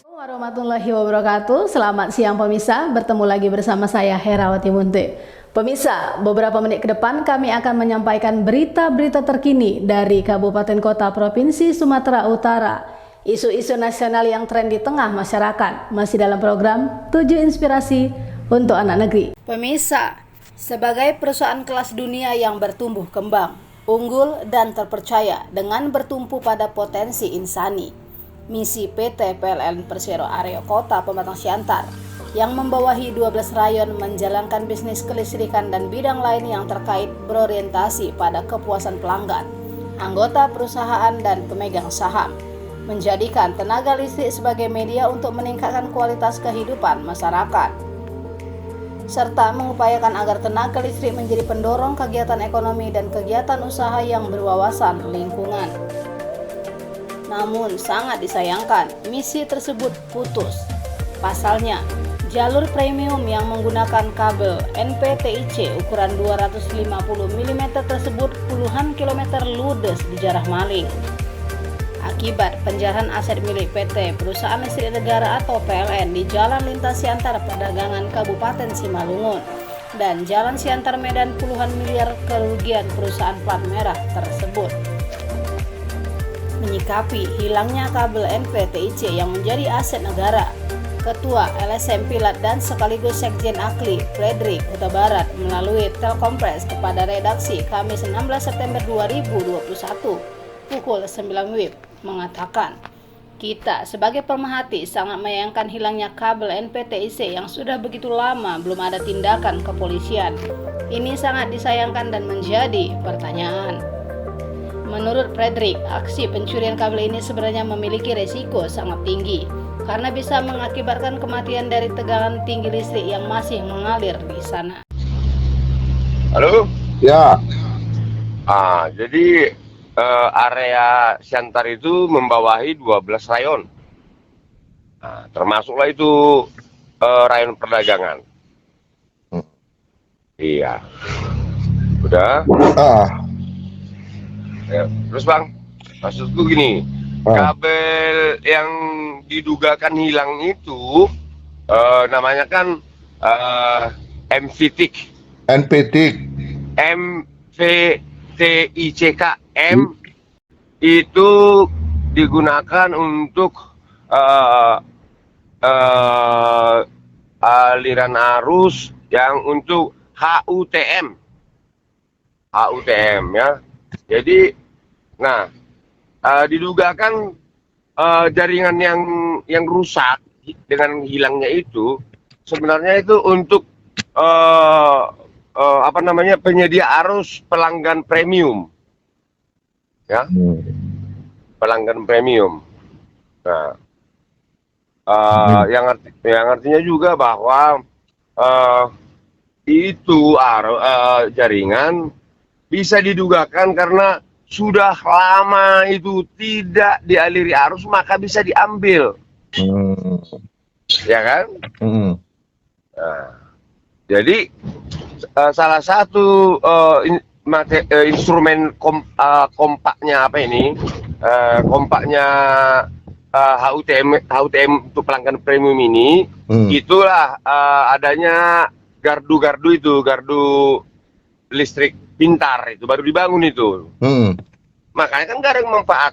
Warahmatullahi wabarakatuh. Selamat siang pemirsa, bertemu lagi bersama saya Herawati Munte. Pemirsa, beberapa menit ke depan kami akan menyampaikan berita-berita terkini dari Kabupaten Kota Provinsi Sumatera Utara. Isu-isu nasional yang tren di tengah masyarakat masih dalam program 7 Inspirasi untuk Anak Negeri. Pemirsa, sebagai perusahaan kelas dunia yang bertumbuh kembang, unggul dan terpercaya dengan bertumpu pada potensi insani, misi PT PLN Persero Area Kota Pematang Siantar yang membawahi 12 rayon menjalankan bisnis kelistrikan dan bidang lain yang terkait berorientasi pada kepuasan pelanggan, anggota perusahaan dan pemegang saham, menjadikan tenaga listrik sebagai media untuk meningkatkan kualitas kehidupan masyarakat, serta mengupayakan agar tenaga listrik menjadi pendorong kegiatan ekonomi dan kegiatan usaha yang berwawasan lingkungan. Namun sangat disayangkan, misi tersebut putus. Pasalnya, jalur premium yang menggunakan kabel NPTIC ukuran 250 mm tersebut puluhan kilometer ludes dijarah maling. Akibat penjarahan aset milik PT Perusahaan Listrik Negara atau PLN di Jalan Lintas Siantar Perdagangan Kabupaten Simalungun dan Jalan Siantar Medan puluhan miliar kerugian perusahaan plat merah tersebut. Menyikapi hilangnya kabel NPTIC yang menjadi aset negara, Ketua LSM Pilat dan sekaligus Sekjen Akli Fredrik Huta Barat melalui telekonferensi kepada redaksi Kamis 16 September 2021 pukul 9 WIB mengatakan, "Kita sebagai pemerhati sangat menyayangkan hilangnya kabel NPTIC yang sudah begitu lama belum ada tindakan kepolisian. Ini sangat disayangkan dan menjadi pertanyaan." Menurut Fredrik, aksi pencurian kabel ini sebenarnya memiliki resiko sangat tinggi karena bisa mengakibatkan kematian dari tegangan tinggi listrik yang masih mengalir di sana. Halo? Ya. Jadi area Siantar itu membawahi 12 rayon. Termasuklah itu rayon perdagangan. Iya. Udah? Ya, terus Bang, maksudku gini, kabel yang didugakan hilang itu namanya kan MVTIC. MVTICK. M itu digunakan untuk aliran arus yang untuk HUTM ya. Jadi, didugakan jaringan yang rusak dengan hilangnya itu sebenarnya itu untuk penyedia arus pelanggan premium, ya, pelanggan premium. Nah, yang artinya juga bahwa itu jaringan bisa didugakan karena sudah lama itu tidak dialiri arus, maka bisa diambil. Ya kan? Nah, jadi salah satu instrumen kompaknya kompaknya HUTM untuk pelanggan premium ini, itulah adanya gardu listrik pintar itu baru dibangun itu. Makanya kan gak ada yang manfaat.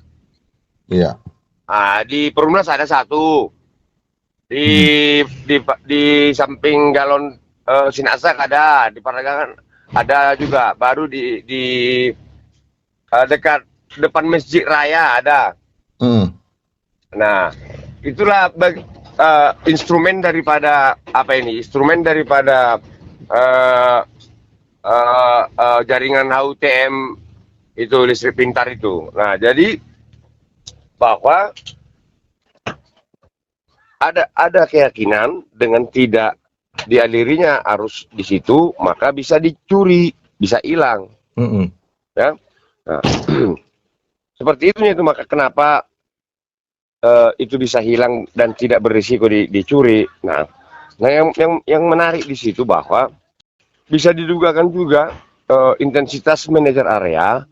Iya. Di Perumnas ada satu. Di samping galon Sinasak ada, di Perdagangan ada juga. Baru di dekat depan Masjid Raya ada. Nah, itulah instrumen daripada instrumen daripada jaringan HUTM itu, listrik pintar itu. Nah, jadi bahwa ada keyakinan dengan tidak dialirinya arus di situ, maka bisa dicuri, bisa hilang. Ya. Nah, seperti itu, maka kenapa itu bisa hilang dan tidak berisiko dicuri. Nah, yang menarik di situ bahwa bisa didugakan juga intensitas manajer area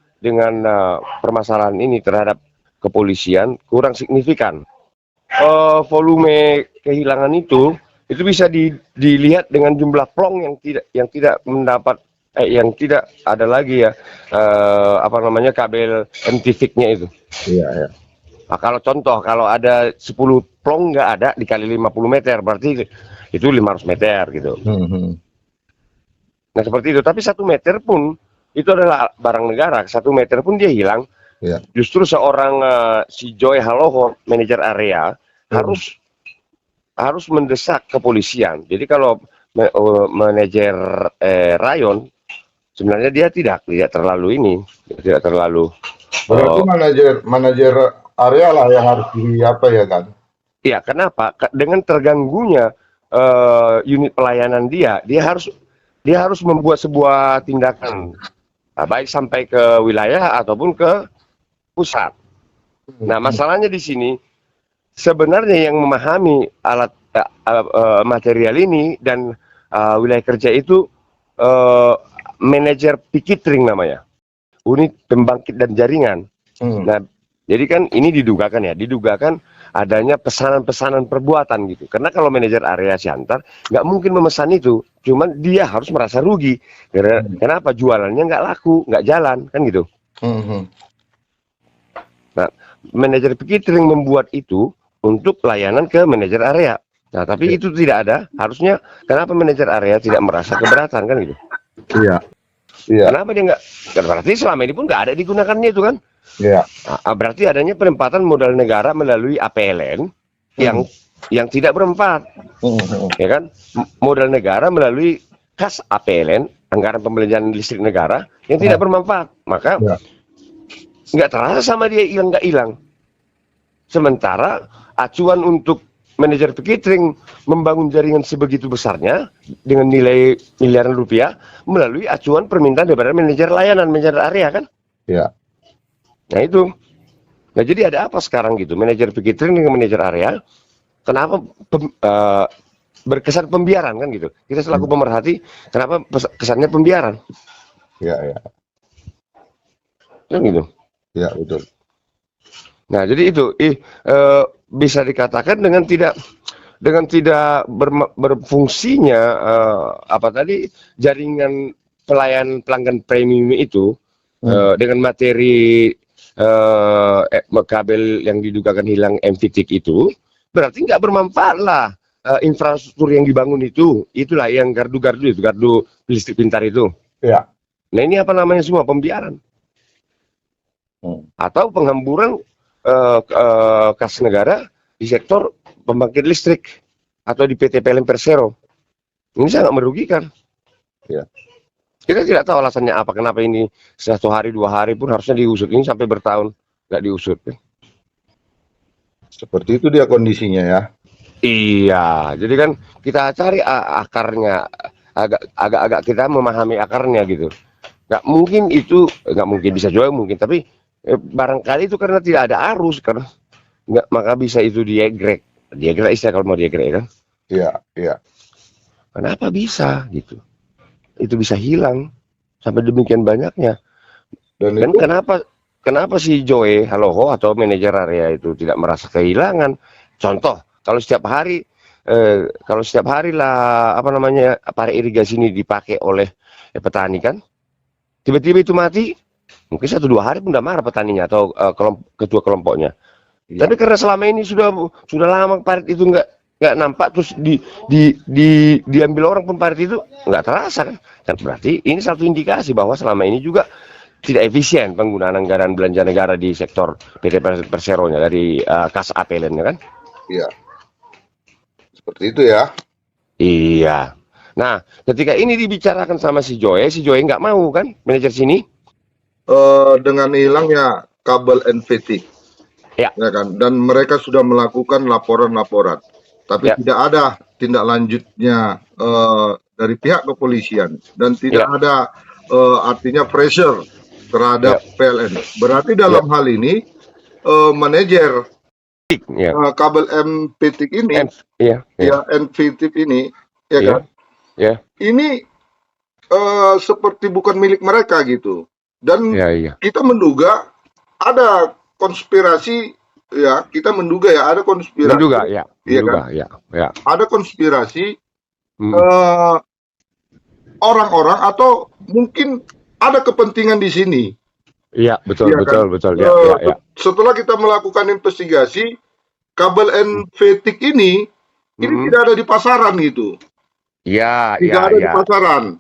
permasalahan ini terhadap kepolisian kurang signifikan. Volume kehilangan itu bisa dilihat dengan jumlah plong yang tidak mendapat yang tidak ada lagi ya kabel MTVIC-nya itu. Iya, iya. Nah, kalau contoh kalau ada 10 plong nggak ada dikali 50 meter berarti itu 500 meter gitu. Nah seperti itu. Tapi 1 meter pun itu adalah barang negara. 1 meter pun dia hilang. Iya. Justru seorang si Joy Haloho, manajer area, harus mendesak kepolisian. Jadi kalau manajer rayon sebenarnya dia tidak terlalu Berarti manajer area lah yang harus ya kan? Iya, kenapa? Dengan terganggunya unit pelayanan dia harus membuat sebuah tindakan, baik sampai ke wilayah ataupun ke pusat. Nah, masalahnya di sini sebenarnya yang memahami alat material ini dan wilayah kerja itu manajer piketring namanya, unit pembangkit dan jaringan. Nah, jadi kan ini didugakan adanya pesanan-pesanan perbuatan gitu. Karena kalau manajer area Siantar nggak mungkin memesan itu, cuman dia harus merasa rugi. Kenapa? Jualannya nggak laku, nggak jalan, kan gitu. Nah, manajer piketring membuat itu untuk pelayanan ke manajer area. Nah, tapi itu tidak ada. Harusnya kenapa manajer area tidak merasa keberatan, kan gitu? Iya. Kenapa dia nggak? Berarti selama ini pun nggak ada digunakannya itu kan? Iya. Nah, berarti adanya penempatan modal negara melalui APLN yang tidak bermanfaat, ya kan? Modal negara melalui kas APLN, anggaran pembelanjaan listrik negara yang tidak bermanfaat, maka nggak terasa sama dia hilang nggak hilang. Sementara acuan untuk manajer piketring membangun jaringan sebegitu besarnya dengan nilai miliaran rupiah melalui acuan permintaan daripada manajer layanan, manajer area kan? Iya. Nah itu. Nah jadi ada apa sekarang gitu? Manajer piketring dengan manajer area, kenapa berkesan pembiaran kan gitu? Kita selaku pemerhati, kenapa kesannya pembiaran? Iya, iya. Kan gitu. Iya, betul. Nah jadi itu bisa dikatakan dengan tidak berfungsinya jaringan pelayan pelanggan premium itu dengan materi kabel yang didugakan hilang MVTIC itu berarti nggak bermanfaat lah infrastruktur yang dibangun itulah yang gardu listrik pintar itu. Iya. Nah ini apa namanya semua pembiaran atau penghamburan kas negara di sektor pembangkit listrik atau di PT PLN Persero. Ini sangat merugikan. Ya. Kita tidak tahu alasannya apa, kenapa ini 1 hari 2 hari pun harusnya diusut, ini sampai bertahun nggak diusut. Seperti itu dia kondisinya ya. Iya, jadi kan kita cari akarnya, agak kita memahami akarnya gitu. Nggak mungkin bisa juga mungkin, tapi barangkali itu karena tidak ada arus kan, maka bisa itu diegrek istilah kalau mau diegrek kan. Iya, iya. Kenapa bisa gitu? Itu bisa hilang sampai demikian banyaknya. Dan itu... kenapa si Joy Haloho atau manajer area itu tidak merasa kehilangan? Contoh, kalau setiap hari lah para irigasi ini dipakai oleh petani kan, tiba-tiba itu mati, mungkin 1-2 hari pun udah marah petaninya atau ketua kelompoknya. Ya. Tapi karena selama ini sudah lama parit itu nggak nampak, terus diambil orang pun parit itu nggak terasa kan berarti ini satu indikasi bahwa selama ini juga tidak efisien penggunaan anggaran belanja negara di sektor PT Persero-nya dari kas APLN kan. Iya, seperti itu ya. Iya. Nah ketika ini dibicarakan sama si Joy nggak mau kan manajer sini dengan hilangnya kabel NVT ya kan, dan mereka sudah melakukan laporan, tapi tidak ada tindak lanjutnya dari pihak kepolisian dan tidak ada artinya pressure terhadap PLN. Berarti dalam hal ini manajer kabel MPTIC ini NVT ini kan ini seperti bukan milik mereka gitu. Dan kita menduga ada konspirasi, ya, kita menduga ya ada konspirasi. Ada konspirasi orang-orang atau mungkin ada kepentingan di sini. Iya, betul. Setelah kita melakukan investigasi, kabel NVTIC ini tidak ada di pasaran gitu. Tidak ada di pasaran.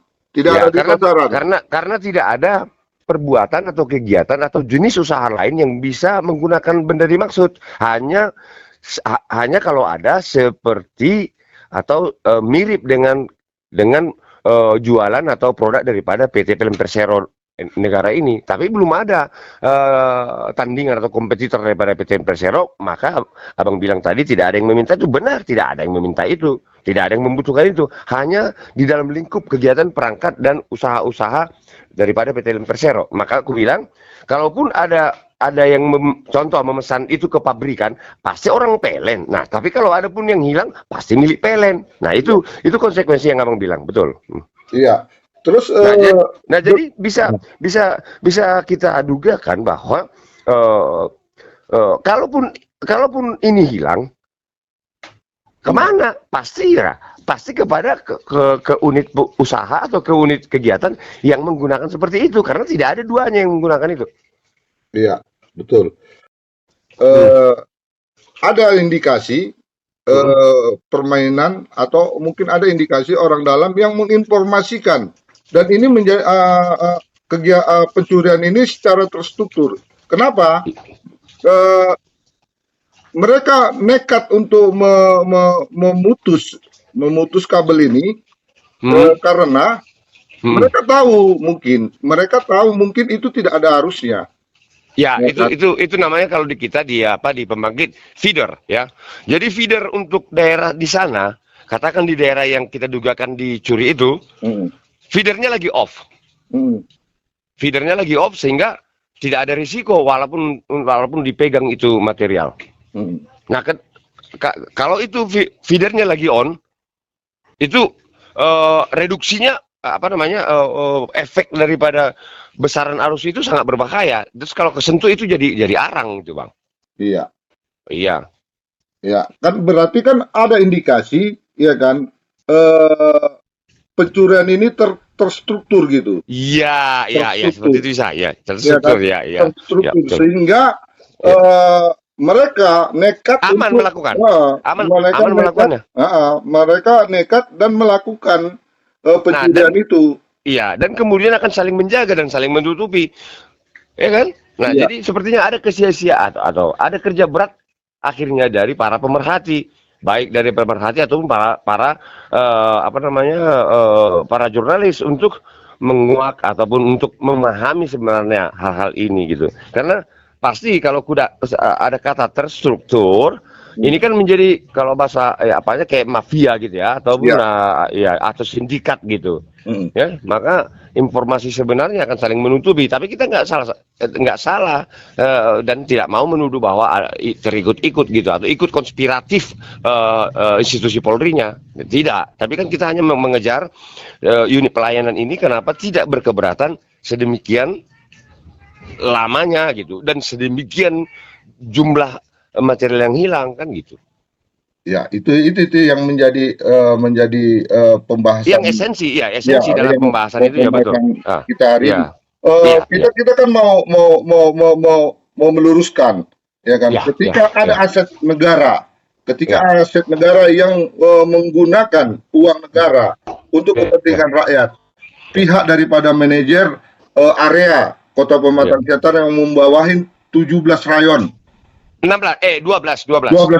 Karena tidak ada perbuatan atau kegiatan atau jenis usaha lain yang bisa menggunakan benda dimaksud. Hanya kalau ada seperti atau mirip dengan jualan atau produk daripada PT Pelem Persero negara ini, tapi belum ada tandingan atau kompetitor daripada PT Persero. Maka abang bilang tadi tidak ada yang meminta itu, benar, tidak ada yang meminta itu, tidak ada yang membutuhkan itu, hanya di dalam lingkup kegiatan perangkat dan usaha-usaha daripada PT Persero. Maka aku bilang, kalaupun ada yang contoh memesan itu ke pabrikan, pasti orang PLN. Nah, tapi kalau ada pun yang hilang, pasti milik PLN. Nah, itu konsekuensi yang abang bilang, betul. Iya. Terus jadi bisa kita dugakan bahwa kalaupun ini hilang, kemana? Pasti kepada ke unit usaha atau ke unit kegiatan yang menggunakan seperti itu, karena tidak ada duanya yang menggunakan itu. Iya, betul. Ada indikasi permainan atau mungkin ada indikasi orang dalam yang menginformasikan. Dan ini menjadi pencurian ini secara terstruktur. Kenapa? Mereka nekat untuk memutus kabel ini karena mereka tahu mungkin itu tidak ada arusnya. Ya, itu namanya kalau di kita di pembangkit feeder, ya. Jadi feeder untuk daerah di sana, katakan di daerah yang kita dugakan dicuri itu, feedernya lagi off. Feedernya lagi off sehingga tidak ada risiko walaupun dipegang itu material. Nah, kalau itu feedernya lagi on, itu reduksinya efek daripada besaran arus itu sangat berbahaya. Terus kalau kesentuh itu jadi arang gitu, Bang. Iya. Iya. Kan berarti kan ada indikasi, ya kan, pencurian ini terstruktur gitu. Iya, seperti itu bisa, ya. Terstruktur, ya. Terstruktur, sehingga mereka nekat mereka nekat dan melakukan pencurian itu. Iya, dan kemudian akan saling menjaga dan saling menutupi, ya kan? Nah, jadi sepertinya ada kesia-siaan atau ada kerja berat akhirnya dari para pemerhati, baik dari pemerhati ataupun para jurnalis untuk menguak ataupun untuk memahami sebenarnya hal-hal ini gitu. Karena pasti kalau ada kata terstruktur, ini kan menjadi kalau bahasa kayak mafia gitu ya, ataupun atau sindikat gitu. Ya, maka informasi sebenarnya akan saling menutupi, tapi kita nggak salah dan tidak mau menuduh bahwa terikut-ikut gitu atau ikut konspiratif institusi Polri-nya. Tidak, tapi kan kita hanya mengejar unit pelayanan ini kenapa tidak berkeberatan sedemikian lamanya gitu dan sedemikian jumlah material yang hilang kan gitu. Ya, itu yang menjadi pembahasan. Yang esensi dalam pembahasan itu ya betul. Kita hari ini. Kita kan mau meluruskan, ya kan. Ketika ada aset negara, yang menggunakan uang negara untuk kepentingan rakyat, pihak daripada manajer area Kota Pematang Siantar yang membawahi 17 rayon. 12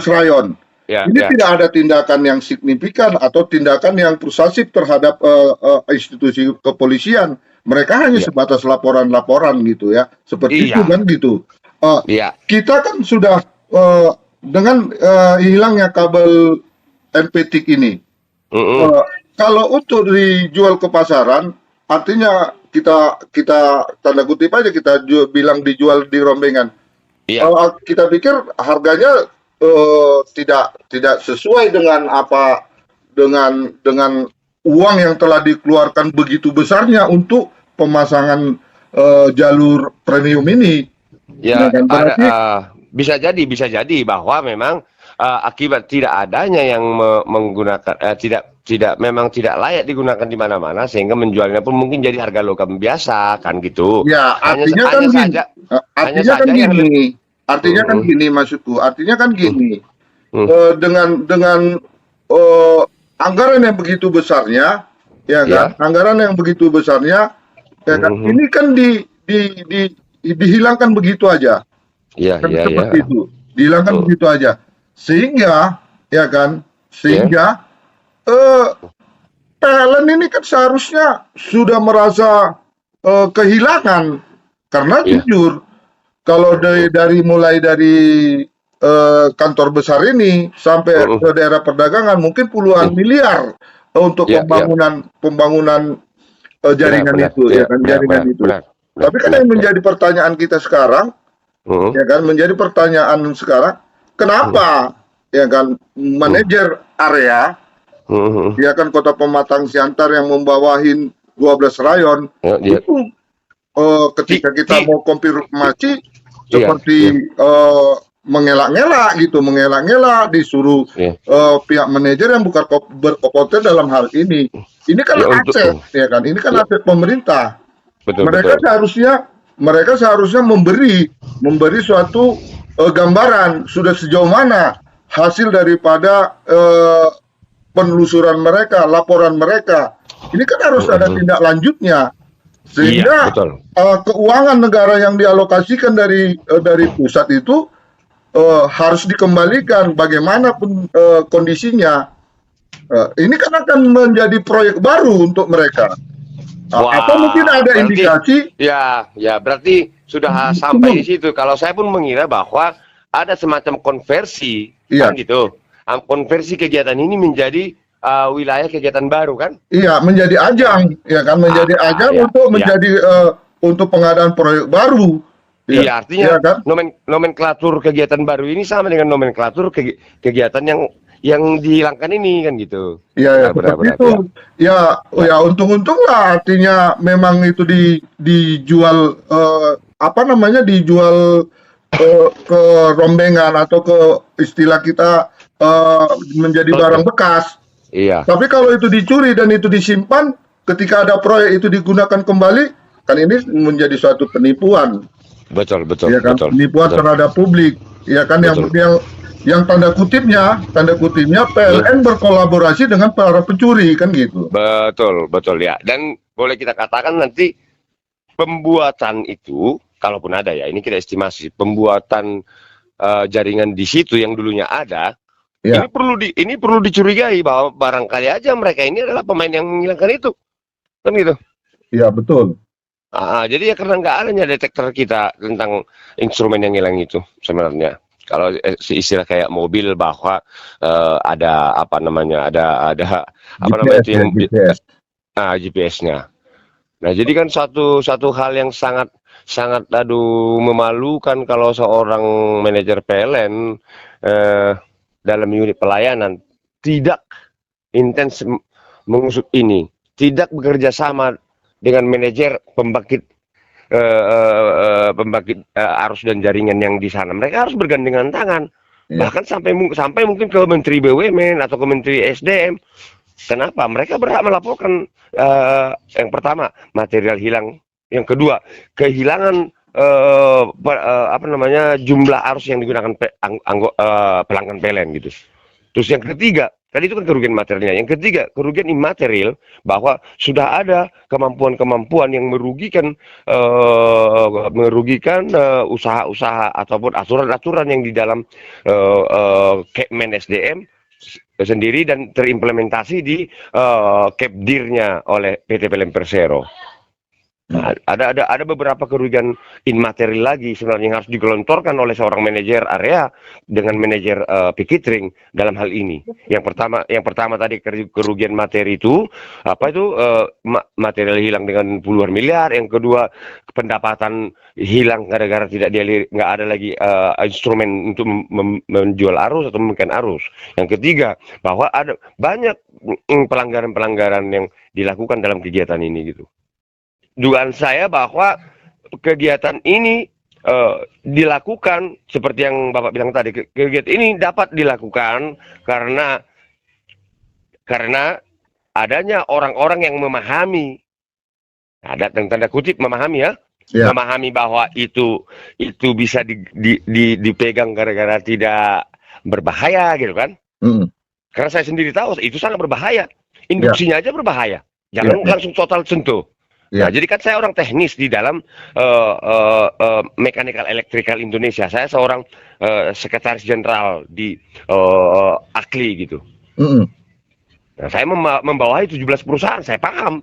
rayon. Ini tidak ada tindakan yang signifikan atau tindakan yang persuasif terhadap institusi kepolisian. Mereka hanya sebatas laporan-laporan gitu ya, seperti itu kan gitu. Kita kan sudah dengan hilangnya kabel NVTIC ini, kalau untuk dijual ke pasaran, artinya kita tanda kutip aja kita bilang dijual di rombengan. Kita pikir harganya tidak sesuai dengan dengan uang yang telah dikeluarkan begitu besarnya untuk pemasangan jalur premium ini. Ya, kan ada, berarti bisa jadi bahwa memang akibat tidak adanya yang menggunakan memang tidak layak digunakan di mana-mana sehingga menjualnya pun mungkin jadi harga logam biasa kan gitu. ya Hanya artinya kan hanya gini, saja eh, hanya artinya kan saja yang gini, lebih. artinya kan Hmm, gini maksudku, artinya kan hmm, gini, hmm. dengan eh, anggaran yang begitu besarnya, ya kan, Ya, anggaran yang begitu besarnya, ya kan, hmm, ini kan dihilangkan begitu aja, ya, kan ya, ya, seperti itu, dihilangkan hmm, begitu aja, sehingga, ya kan, ya, sehingga eh, PLN ini kan seharusnya sudah merasa kehilangan, karena ya, jujur kalau hmm, mulai dari kantor besar ini sampai hmm, ke daerah perdagangan mungkin ya, puluhan miliar untuk ya, ya, pembangunan benar, jaringan benar, itu, ya ya, kan, benar, jaringan benar, itu. benar, benar, Tapi kan benar, yang ya, menjadi pertanyaan kita sekarang, hmm, ya kan, menjadi pertanyaan sekarang, hmm, kenapa, ya kan, hmm, manajer area, hmm, hmm, ya kan, Kota Pematang Siantar yang membawahin 12 rayon ya, dia, itu ketika kita ti, mau konfirmasi iya, seperti iya, mengelak-ngelak gitu, mengelak-ngelak disuruh iya, pihak manajer yang bukan berkompeten dalam hal ini. Ini kan ya untuk, aset, ya kan? Ini kan ya, aset pemerintah. betul, Mereka betul. seharusnya mereka seharusnya memberi suatu gambaran sudah sejauh mana hasil daripada penelusuran mereka, laporan mereka. Ini kan harus ada Mhm. tindak lanjutnya Iya, sehingga betul. keuangan negara yang dialokasikan dari pusat itu harus dikembalikan bagaimanapun kondisinya. Ini kan akan menjadi proyek baru untuk mereka. Atau mungkin Wah, ada berarti indikasi ya, ya berarti sudah sampai di situ. Kalau saya pun mengira bahwa ada semacam konversi, iya, kan gitu. Konversi kegiatan ini menjadi wilayah kegiatan baru, kan? iya menjadi ajang, ya kan, menjadi ajang Ya, untuk ya. menjadi untuk pengadaan proyek baru, ya, Iya, artinya ya kan, nomenklatur kegiatan baru ini sama dengan nomenklatur kegiatan yang dihilangkan ini, kan gitu. ya, ya Benar, benar, seperti benar. itu. Ya, Ya, ya. ya untung-untung lah artinya memang itu dijual apa namanya dijual ke rombengan atau ke istilah kita menjadi barang Oke. bekas. Iya, Tapi kalau itu dicuri dan itu disimpan, ketika ada proyek itu digunakan kembali, kan ini menjadi suatu penipuan, betul, betul, ya kan? betul, Penipuan betul, terhadap publik, ya kan? Yang betul. yang tanda kutipnya Hmm. PLN berkolaborasi dengan para pencuri kan gitu. Betul, betul ya. Dan boleh kita katakan nanti pembuatan itu, kalaupun ada ya, ini kita estimasi, pembuatan jaringan di situ yang dulunya ada, Ya, ini perlu dicurigai bahwa barangkali aja mereka ini adalah pemain yang menghilangkan itu, kan gitu. ya betul. Jadi ya karena nggak adanya detektor kita tentang instrumen yang hilang itu sebenarnya. Kalau istilah kayak mobil bahwa ada apa namanya, ada apa namanya GPS itu ya, yang GPS. GPS-nya. Nah, jadi kan satu hal yang sangat sangat aduh memalukan kalau seorang manajer PLN eh, dalam unit pelayanan tidak intens mengusut ini, tidak bekerja sama dengan manajer pembangkit arus dan jaringan yang di sana. Mereka harus bergandengan tangan. Ya, Bahkan sampai mungkin ke Menteri BUMN atau ke Menteri SDM. Kenapa? Mereka berhak melaporkan yang pertama material hilang, yang kedua kehilangan apa namanya jumlah arus yang digunakan pelanggan PLN gitu. Terus yang ketiga, tadi itu kan kerugian materialnya. Yang ketiga, kerugian imaterial bahwa sudah ada kemampuan-kemampuan yang merugikan usaha-usaha ataupun aturan-aturan yang di dalam Kepmen SDM sendiri dan terimplementasi di Kepdirnya oleh PT PLN Persero. ya, Nah, ada beberapa kerugian immaterial lagi sebenarnya yang harus digelontorkan oleh seorang manajer area dengan manajer Pikitring dalam hal ini. Yang pertama tadi kerugian materi itu apa itu material hilang dengan puluhan miliar. Yang kedua pendapatan hilang gara-gara nggak ada lagi instrumen untuk menjual arus atau memberikan arus. Yang ketiga bahwa ada banyak pelanggaran-pelanggaran yang dilakukan dalam kegiatan ini gitu. Dugaan saya bahwa kegiatan ini dilakukan seperti yang Bapak bilang tadi, kegiatan ini dapat dilakukan karena adanya orang-orang yang memahami, ada tanda kutip memahami ya, Ya. memahami bahwa itu bisa dipegang gara-gara tidak berbahaya gitu kan. Karena saya sendiri tahu itu sangat berbahaya, induksinya aja berbahaya, jangan langsung total sentuh. Nah, jadi kan saya orang teknis di dalam Mechanical Electrical Indonesia. Saya seorang sekretaris jenderal di AKLI gitu. Nah, saya membawahi 17 perusahaan. Saya paham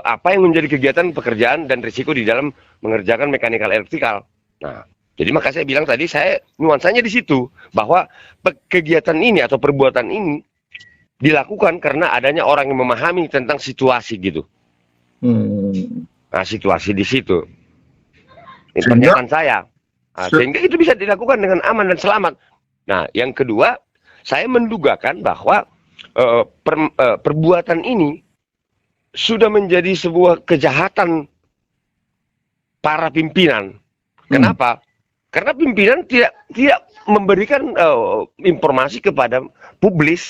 apa yang menjadi kegiatan pekerjaan dan risiko di dalam mengerjakan mechanical electrical. Nah, jadi maka saya bilang tadi, saya nuansanya di situ bahwa kegiatan ini atau perbuatan ini dilakukan karena adanya orang yang memahami tentang situasi gitu. Nah, situasi di situ. Ini pernyataan saya. Nah, sehingga itu bisa dilakukan dengan aman dan selamat. Nah, yang kedua, saya mendugakan bahwa perbuatan ini sudah menjadi sebuah kejahatan para pimpinan. Kenapa? Karena pimpinan tidak memberikan informasi kepada publik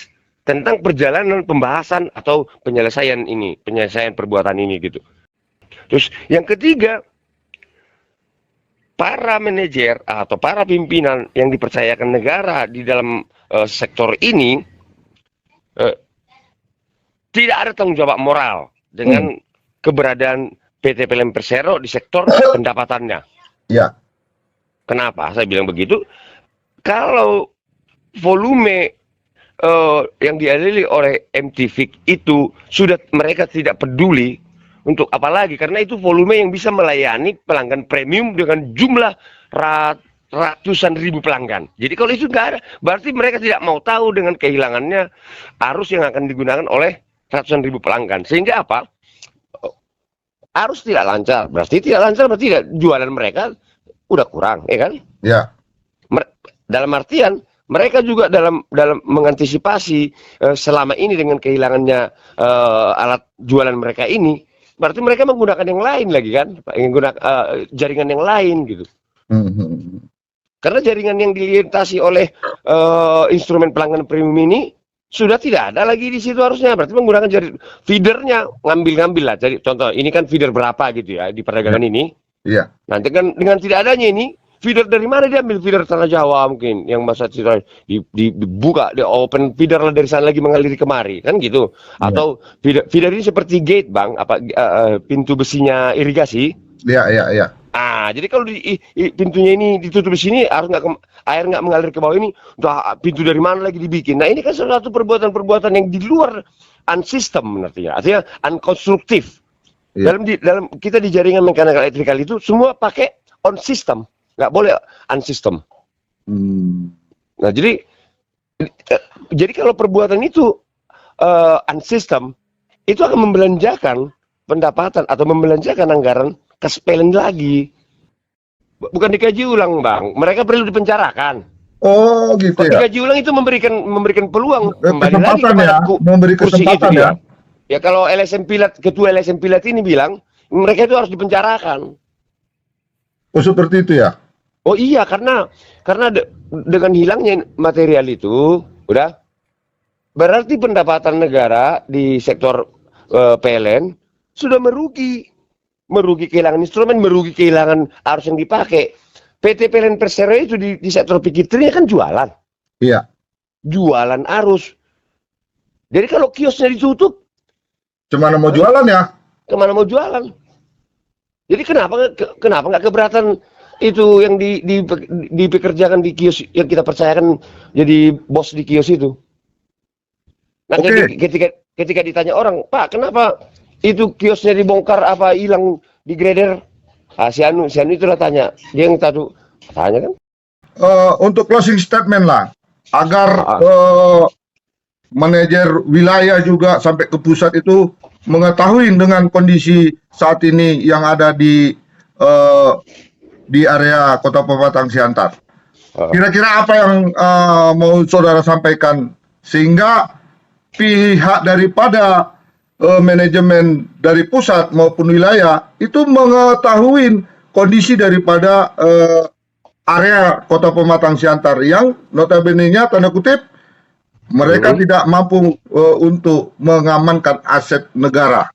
tentang perjalanan pembahasan atau penyelesaian perbuatan ini gitu. Terus yang ketiga, para manajer atau para pimpinan yang dipercayakan negara di dalam sektor ini tidak ada tanggung jawab moral dengan keberadaan PT PLN Persero di sektor pendapatannya. Ya. Kenapa saya bilang begitu? Kalau volume yang dialiri oleh MTVIC itu sudah mereka tidak peduli untuk apalagi, karena itu volume yang bisa melayani pelanggan premium dengan jumlah ratusan ribu pelanggan. Jadi kalau itu nggak ada, berarti mereka tidak mau tahu dengan kehilangannya arus yang akan digunakan oleh ratusan ribu pelanggan. Sehingga apa? Arus tidak lancar. Berarti jualan mereka udah kurang, ya kan? Ya. Dalam artian mereka juga dalam mengantisipasi selama ini dengan kehilangannya alat jualan mereka ini, berarti mereka menggunakan yang lain lagi kan, menggunakan jaringan yang lain gitu. Karena jaringan yang dilintasi oleh instrumen pelanggan premium ini sudah tidak ada lagi di situ harusnya, berarti menggunakan feedernya, ngambil lah. Jadi contoh, ini kan feeder berapa gitu ya di perdagangan ini. Iya. Nanti kan dengan tidak adanya ini, feeder dari mana dia ambil? Feeder Tanah Jawa mungkin yang masa dibuka, di open feeder lah dari sana lagi mengalir kemari kan gitu. Atau feeder ini seperti gate bang, pintu besinya irigasi. Iya. Jadi kalau pintunya ini ditutup di sini, air nggak mengalir ke bawah ini, pintu dari mana lagi dibikin? Nah ini kan suatu perbuatan yang di luar unsystem artinya unkonstruktif. Dalam kita di jaringan mechanical electrical itu semua pakai on system, nggak boleh unsystem. Nah jadi kalau perbuatan itu unsystem, itu akan membelanjakan pendapatan atau membelanjakan anggaran ke spelen lagi. Bukan dikaji ulang bang, mereka perlu dipenjarakan. Oh gitu ya. Dikaji ulang itu memberikan peluang kembali lagi kepada memberi kesempatan ya. Ya kalau ketua LSM Pilat ini bilang mereka itu harus dipenjarakan. Oh seperti itu ya? Oh iya, karena dengan hilangnya material itu udah berarti pendapatan negara di sektor PLN sudah merugi kehilangan instrumen, merugi kehilangan arus yang dipakai. PT PLN Persero itu di sektor Pikirnya kan jualan. Iya. Jualan arus. Jadi kalau kiosnya ditutup, kemana mau jualan ya? Kemana mau jualan? Jadi kenapa nggak keberatan itu yang dipekerjakan di kios yang kita percayakan jadi bos di kios itu? Nah, ketika ditanya orang, Pak, kenapa itu kiosnya dibongkar apa hilang digreder? Si Anu itulah tanya. Dia yang tanya kan? Untuk closing statement lah, agar manajer wilayah juga sampai ke pusat itu mengetahui dengan kondisi saat ini yang ada di area Kota Pematang Siantar. Kira-kira apa yang mau saudara sampaikan sehingga pihak daripada manajemen dari pusat maupun wilayah itu mengetahui kondisi daripada area Kota Pematang Siantar yang notabene-nya tanda kutip mereka tidak mampu untuk mengamankan aset negara.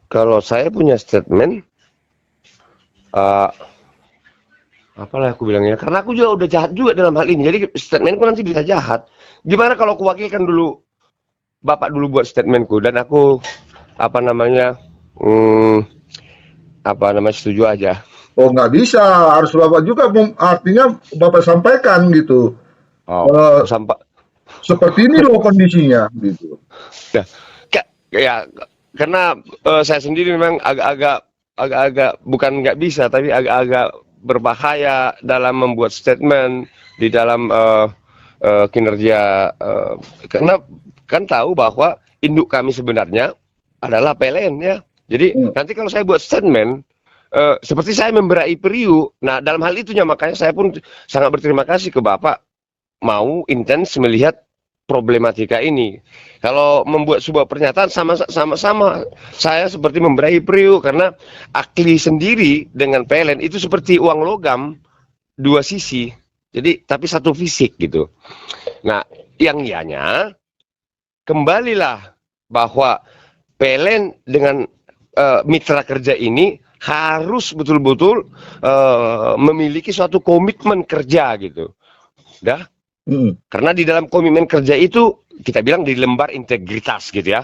Kalau saya punya statement, apalah aku bilangnya, karena aku juga udah jahat juga dalam hal ini. Jadi statementku nanti bisa jahat. Gimana kalau aku wakilkan dulu, Bapak dulu buat statementku dan aku apa namanya setuju aja. Oh, nggak bisa, harus Bapak juga, artinya Bapak sampaikan gitu. Sampai Seperti ini loh kondisinya gitu. ya karena saya sendiri memang agak-agak bukan nggak bisa, tapi agak-agak berbahaya dalam membuat statement di dalam kinerja, karena kan tahu bahwa induk kami sebenarnya adalah PLN ya. Jadi nanti kalau saya buat statement seperti saya memberai Priu, nah dalam hal itunya makanya saya pun sangat berterima kasih ke Bapak mau intens melihat problematika ini. Kalau membuat sebuah pernyataan sama-sama saya seperti memberai Priu, karena Akli sendiri dengan PLN itu seperti uang logam dua sisi. Jadi tapi satu fisik gitu. Nah, yang ianya kembalilah bahwa PLN dengan mitra kerja ini harus betul-betul memiliki suatu komitmen kerja gitu. Dah. Karena di dalam komitmen kerja itu kita bilang di lembar integritas gitu ya.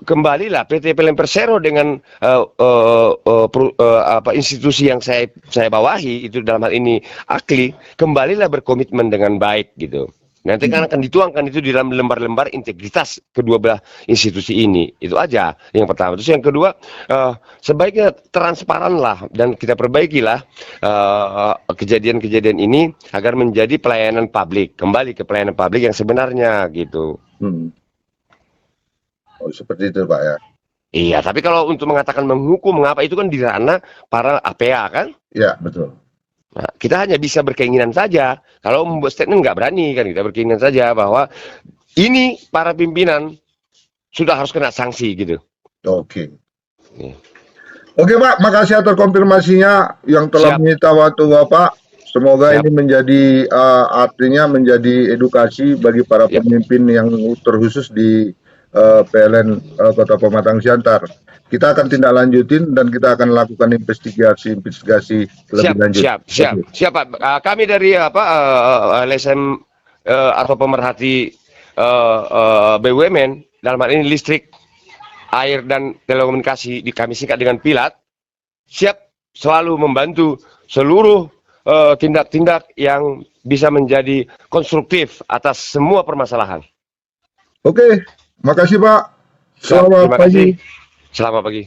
Kembalilah PT PLN Persero dengan institusi yang saya bawahi itu dalam hal ini Akli, kembalilah berkomitmen dengan baik gitu. Nanti kan akan dituangkan itu di dalam lembar-lembar integritas kedua belah institusi ini. Itu aja yang pertama. Terus yang kedua, sebaiknya transparanlah dan kita perbaikilah kejadian-kejadian ini agar menjadi pelayanan publik, kembali ke pelayanan publik yang sebenarnya gitu. Oh, seperti itu Pak ya. Iya, tapi kalau untuk mengatakan menghukum mengapa, itu kan di ranah para APA kan? Iya, betul. Nah, kita hanya bisa berkeinginan saja. Kalau membuat statement nggak berani kan, kita berkeinginan saja bahwa ini para pimpinan sudah harus kena sanksi gitu. Oke. Oke Pak, makasih atas konfirmasinya yang telah menyita waktu Bapak. Semoga ini menjadi artinya menjadi edukasi bagi para pemimpin yang terkhusus di PLN Kota Pematang Siantar. Kita akan tindak lanjutin dan kita akan lakukan investigasi lebih lanjut. Siap Pak. Kami dari LSM atau pemerhati BUMN dalam hal ini listrik, air dan telekomunikasi, kami singkat dengan Pilat, siap selalu membantu seluruh tindak-tindak yang bisa menjadi konstruktif atas semua permasalahan. Oke, makasih Pak. Selamat pagi. Selamat pagi.